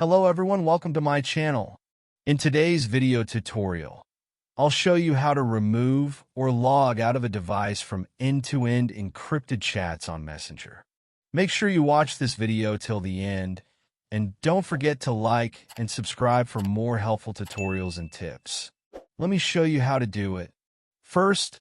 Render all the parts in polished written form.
Hello everyone, welcome to my channel. In today's video tutorial, I'll show you how to remove or log out of a device from end-to-end encrypted chats on Messenger. Make sure you watch this video till the end, and don't forget to like and subscribe for more helpful tutorials and tips. Let me show you how to do it. First,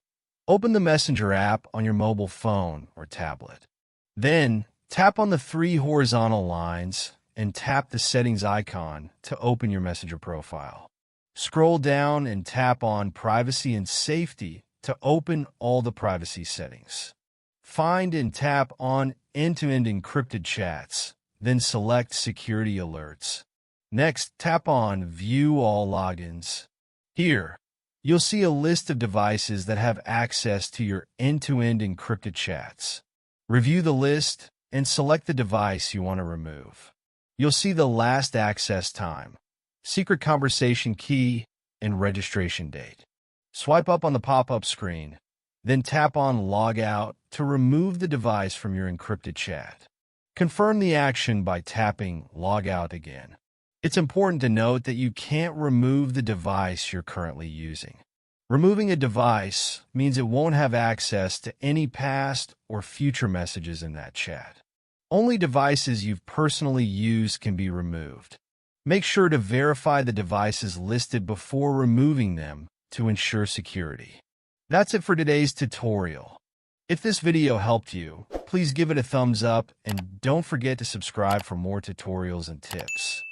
open the Messenger app on your mobile phone or tablet. Then, tap on the three horizontal lines and tap the settings icon to open your Messenger profile. Scroll down and tap on Privacy and Safety to open all the privacy settings. Find and tap on End-to-End Encrypted Chats, then select Security Alerts. Next, tap on View All Logins. Here, you'll see a list of devices that have access to your end-to-end encrypted chats. Review the list and select the device you want to remove. You'll see the last access time, secret conversation key, and registration date. Swipe up on the pop-up screen, then tap on Log Out to remove the device from your encrypted chat. Confirm the action by tapping Log Out again. It's important to note that you can't remove the device you're currently using. Removing a device means it won't have access to any past or future messages in that chat. Only devices you've personally used can be removed. Make sure to verify the devices listed before removing them to ensure security. That's it for today's tutorial. If this video helped you, please give it a thumbs up and don't forget to subscribe for more tutorials and tips.